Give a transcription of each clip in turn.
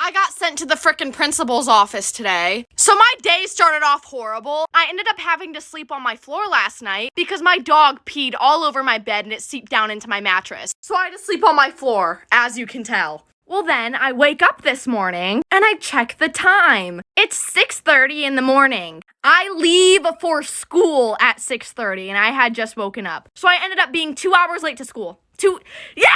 I got sent to the frickin' principal's office today. So my day started off horrible. I ended up having to sleep on my floor last night because my dog peed all over my bed and it seeped down into my mattress. So I had to sleep on my floor, as you can tell. Well then, I wake up this morning and I check the time. It's 6:30 in the morning. I leave for school at 6:30 and I had just woken up. So I ended up being 2 hours late to school. Yeah!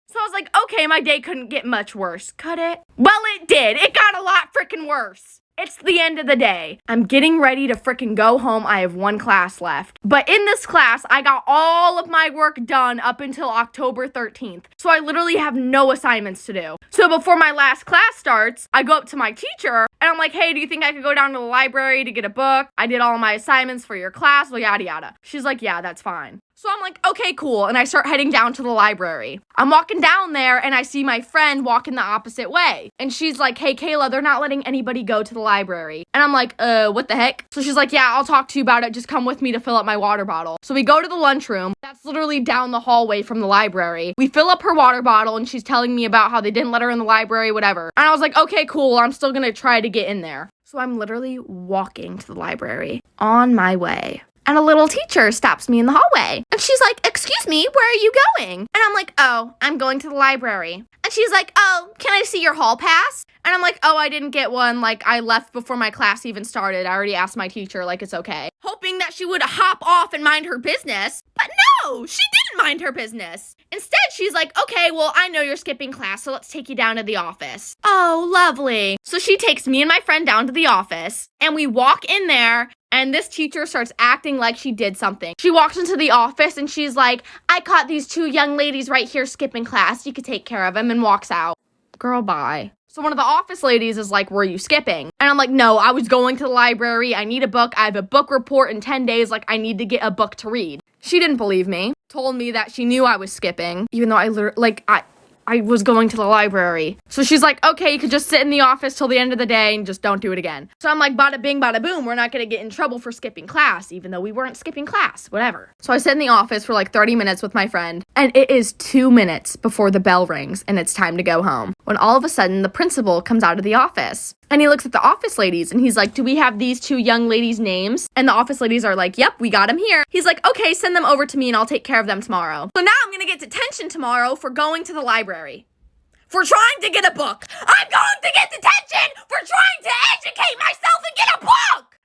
So I was like, okay, my day couldn't get much worse. Could it? Well, it did. It got a lot frickin' worse. It's the end of the day. I'm getting ready to frickin' go home. I have one class left. But in this class, I got all of my work done up until October 13th. So I literally have no assignments to do. So before my last class starts, I go up to my teacher and I'm like, hey, do you think I could go down to the library to get a book? I did all of my assignments for your class, well, yada yada. She's like, yeah, that's fine. So I'm like, okay, cool. And I start heading down to the library. I'm walking down there and I see my friend walking the opposite way. And she's like, hey, Kayla, they're not letting anybody go to the library. And I'm like, what the heck? So she's like, yeah, I'll talk to you about it. Just come with me to fill up my water bottle. So we go to the lunchroom. That's literally down the hallway from the library. We fill up her water bottle and she's telling me about how they didn't let her in the library, whatever. And I was like, okay, cool. I'm still gonna try to get in there. So I'm literally walking to the library on my way. And a little teacher stops me in the hallway. And she's like, excuse me, where are you going? And I'm like, oh, I'm going to the library. And she's like, oh, can I see your hall pass? And I'm like, oh, I didn't get one. Like, I left before my class even started. I already asked my teacher, like, it's okay. Hoping that she would hop off and mind her business. But no, she didn't mind her business. Instead, she's like, okay, well, I know you're skipping class, so let's take you down to the office. Oh, lovely. So she takes me and my friend down to the office, and we walk in there, and this teacher starts acting like she did something. She walks into the office, and she's like, I caught these two young ladies right here skipping class. You could take care of them, and walks out. Girl, bye. So one of the office ladies is like, were you skipping? And I'm like, no, I was going to the library. I need a book. I have a book report in 10 days. Like, I need to get a book to read. She didn't believe me. Told me that she knew I was skipping, even though I was going to the library. So she's like, okay, you could just sit in the office till the end of the day and just don't do it again. So I'm like, bada bing, bada boom. We're not going to get in trouble for skipping class, even though we weren't skipping class, whatever. So I sit in the office for like 30 minutes with my friend, and it is 2 minutes before the bell rings and it's time to go home, when all of a sudden the principal comes out of the office. And he looks at the office ladies and he's like, do we have these two young ladies' names? And the office ladies are like, yep, we got them here. He's like, okay, send them over to me and I'll take care of them tomorrow. So now I'm gonna get detention tomorrow for going to the library. For trying to get a book. I'm going to get detention for trying to educate myself and get a book!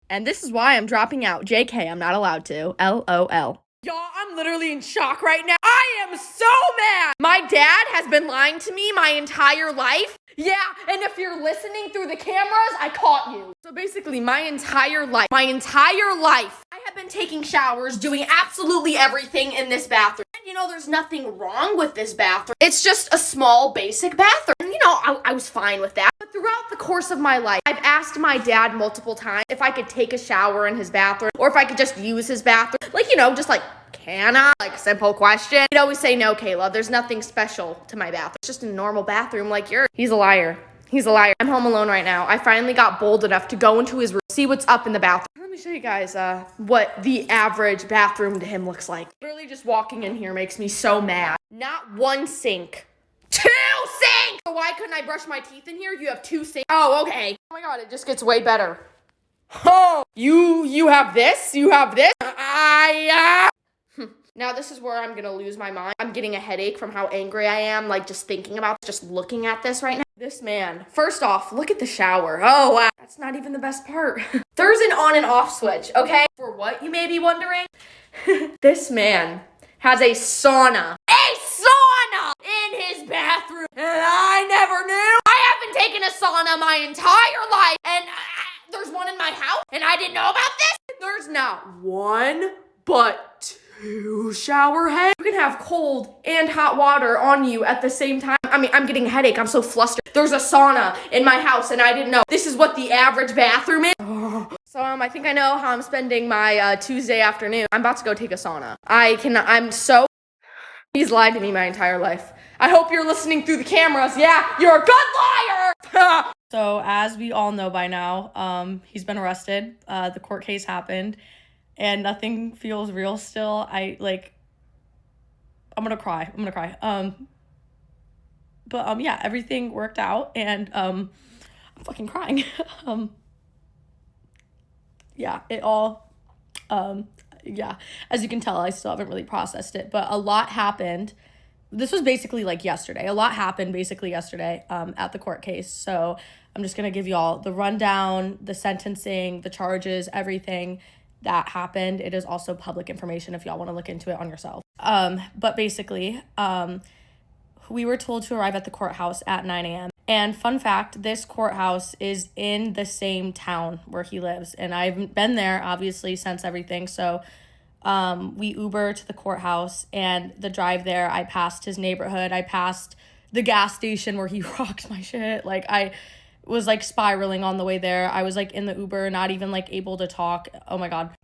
And this is why I'm dropping out. JK, I'm not allowed to. LOL. Y'all, I'm literally in shock right now. I am so mad. My dad has been lying to me my entire life. Yeah, and if you're listening through the cameras, I caught you. So basically, my entire life, I have been taking showers, doing absolutely everything in this bathroom. And you know, there's nothing wrong with this bathroom. It's just a small, basic bathroom. And you know, I was fine with that. But throughout the course of my life, I've asked my dad multiple times if I could take a shower in his bathroom or if I could just use his bathroom. Like, you know, just like, can I? Like, simple question. He'd always say, no, Kayla, there's nothing special to my bathroom. It's just a normal bathroom like yours. He's a liar. He's a liar. I'm home alone right now. I finally got bold enough to go into his room, see what's up in the bathroom. Let me show you guys what the average bathroom to him looks like. Literally just walking in here makes me so mad. Not one sink. 2 sinks! So why couldn't I brush my teeth in here? You have 2 sinks. Oh, okay. Oh my god, it just gets way better. Oh, you have this? You have this? Now this is where I'm gonna lose my mind. I'm getting a headache from how angry I am, like just thinking about, just looking at this right now. This man, first off, look at the shower. Oh wow, that's not even the best part. There's an on and off switch, okay? For what, you may be wondering? This man has a sauna. A sauna in his bathroom. And I never knew. I haven't taken a sauna my entire life. And there's one in my house and I didn't know about this. There's not one, but 2 shower heads. You can have cold and hot water on you at the same time. I mean, I'm getting a headache. I'm so flustered. There's a sauna in my house and I didn't know. This is what the average bathroom is. So I think I know how I'm spending my Tuesday afternoon. I'm about to go take a sauna. He's lied to me my entire life. I hope you're listening through the cameras. Yeah, you're a good liar. So as we all know by now, he's been arrested. The court case happened. And nothing feels real still. I'm gonna cry. But yeah, everything worked out, and I'm fucking crying. Yeah, it all, yeah, as you can tell, I still haven't really processed it, but a lot happened. This was basically like yesterday. A lot happened basically yesterday at the court case. So I'm just going to give you all the rundown, the sentencing, the charges, everything that happened. It is also public information if y'all want to look into it on yourself. But basically, we were told to arrive at the courthouse at 9 a.m. And fun fact, this courthouse is in the same town where he lives. And I've been there, obviously, since everything. So we Uber to the courthouse, and the drive there, I passed his neighborhood. I passed the gas station where he rocks my shit. Like, I was, like, spiraling on the way there. I was, like, in the Uber, not even, like, able to talk. Oh, my God.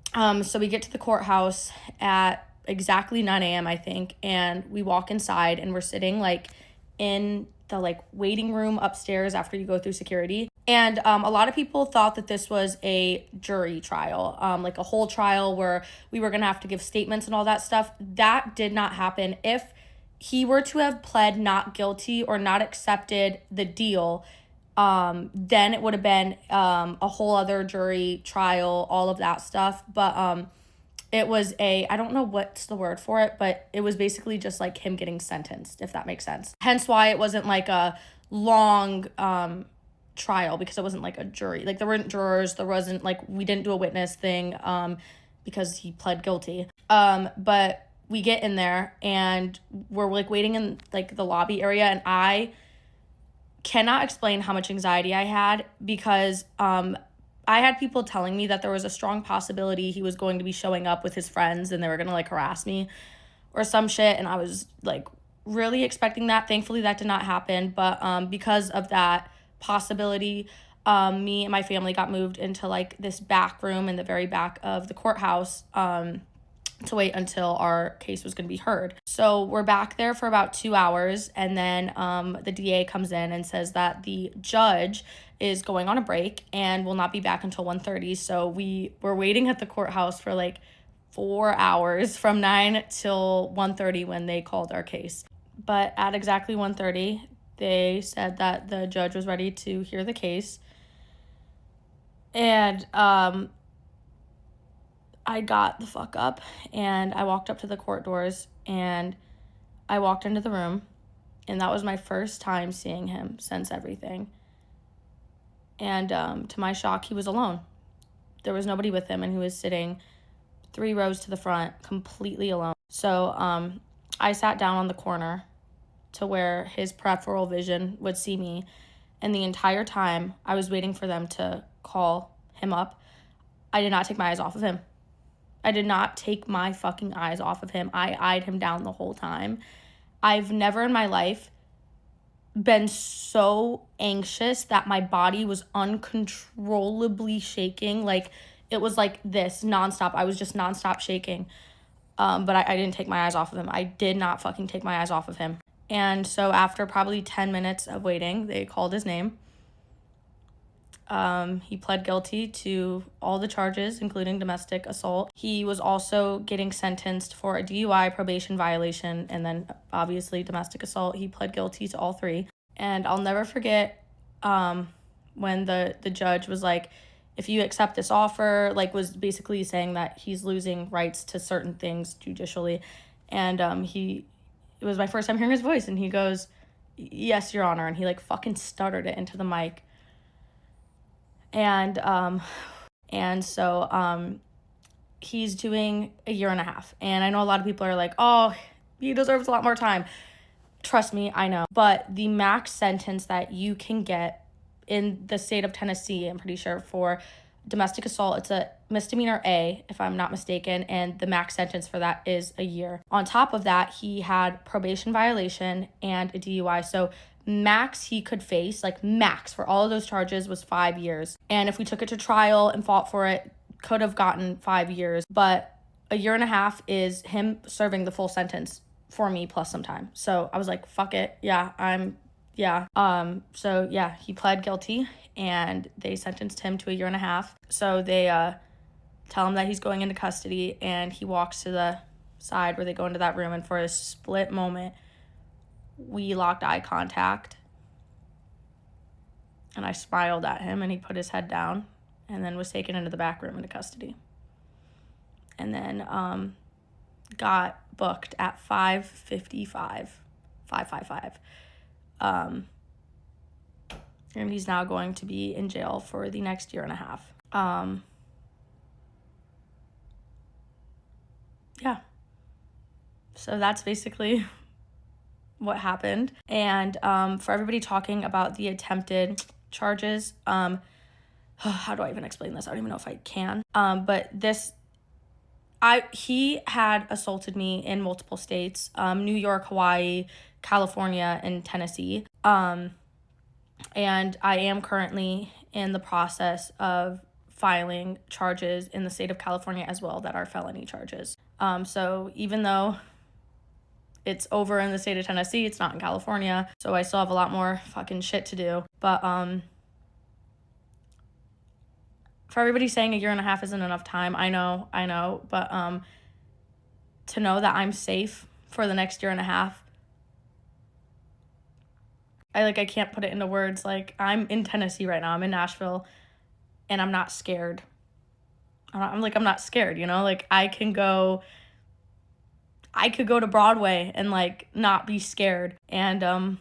So we get to the courthouse at exactly 9 a.m., I think, and we walk inside, and we're sitting, like, in the, like, waiting room upstairs after you go through security. And a lot of people thought that this was a jury trial, like a whole trial where we were going to have to give statements and all that stuff. That did not happen. If he were to have pled not guilty or not accepted the deal, then it would have been a whole other jury trial, all of that stuff. But it was I don't know what's the word for it, but it was basically just like him getting sentenced, if that makes sense. Hence why it wasn't like a long trial, because it wasn't like a jury. Like, there weren't jurors, there wasn't like, we didn't do a witness thing because he pled guilty. But we get in there and we're like waiting in like the lobby area, and I cannot explain how much anxiety I had, because I had people telling me that there was a strong possibility he was going to be showing up with his friends and they were going to like harass me or some shit. And I was like really expecting that. Thankfully, that did not happen. But because of that possibility, me and my family got moved into like this back room in the very back of the courthouse to wait until our case was going to be heard. So we're back there for about 2 hours, and then the DA comes in and says that the judge is going on a break and will not be back until 1:30. So we were waiting at the courthouse for like 4 hours from 9 till 1:30 when they called our case. But at exactly 1:30, they said that the judge was ready to hear the case. And I got the fuck up and I walked up to the court doors and I walked into the room, and that was my first time seeing him since everything. And to my shock, he was alone. There was nobody with him, and he was sitting 3 rows to the front, completely alone. So I sat down on the corner to where his peripheral vision would see me, and the entire time I was waiting for them to call him up, I did not take my eyes off of him. I did not take my fucking eyes off of him. I eyed him down the whole time. I've never in my life been so anxious that my body was uncontrollably shaking. Like, it was like this nonstop. I was just nonstop shaking. But I didn't take my eyes off of him. I did not fucking take my eyes off of him. And so after probably 10 minutes of waiting, they called his name. He pled guilty to all the charges, including domestic assault. He was also getting sentenced for a DUI, probation violation, and then obviously domestic assault. He pled guilty to all 3. And I'll never forget when the judge was like, if you accept this offer, like, was basically saying that he's losing rights to certain things judicially. And it was my first time hearing his voice, and he goes, "Yes, Your Honor," and he like fucking stuttered it into the mic. And so he's doing a 1.5 years. And I know a lot of people are like, oh, he deserves a lot more time. Trust me, I know. But the max sentence that you can get in the state of Tennessee, I'm pretty sure, for domestic assault, it's a misdemeanor A, if I'm not mistaken, and the max sentence for that is a year. On top of that, he had probation violation and a DUI. So max he could face, like max for all of those charges, was 5 years. And if we took it to trial and fought for it, could have gotten 5 years. But a 1.5 years is him serving the full sentence for me plus some time. So I was like, fuck it. So yeah, he pled guilty and they sentenced him to a 1.5 years. So they tell him that he's going into custody, and he walks to the side where they go into that room, and for a split moment, we locked eye contact, and I smiled at him, and he put his head down, and then was taken into the back room into custody. And then got booked at 5:55. And he's now going to be in jail for the next year and a half. Yeah. So that's basically what happened. And for everybody talking about the attempted charges, how do I even explain this? I don't even know if I can. But he had assaulted me in multiple states, New York, Hawaii, California, and Tennessee. And I am currently in the process of filing charges in the state of California as well that are felony charges. So even though it's over in the state of Tennessee, it's not in California, so I still have a lot more fucking shit to do. But for everybody saying a year and a half isn't enough time, I know, but to know that I'm safe for the next year and a half, I can't put it into words. Like, I'm in Tennessee right now. I'm in Nashville, and I'm not scared. I'm not scared, you know? Like, I could go to Broadway and, not be scared. And,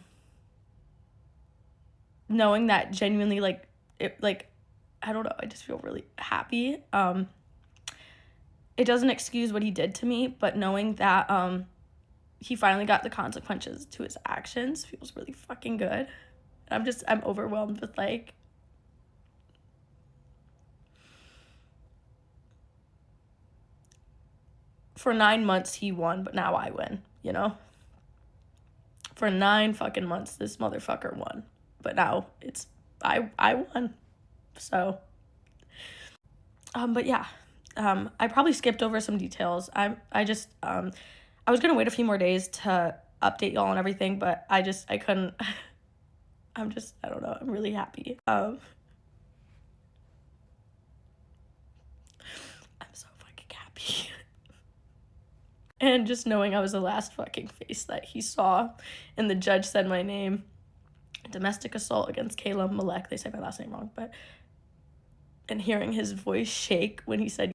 knowing that genuinely, I don't know, I just feel really happy. It doesn't excuse what he did to me, but knowing that, he finally got the consequences to his actions feels really fucking good. I'm overwhelmed with, for 9 months he won, but now I win, you know? For 9 fucking months, this motherfucker won, but now I won. So, but yeah, I probably skipped over some details. I was gonna wait a few more days to update y'all and everything, but I couldn't. I don't know, I'm really happy. I'm so fucking happy. And just knowing I was the last fucking face that he saw, and the judge said my name, domestic assault against Kayla Malek, they say my last name wrong, and hearing his voice shake when he said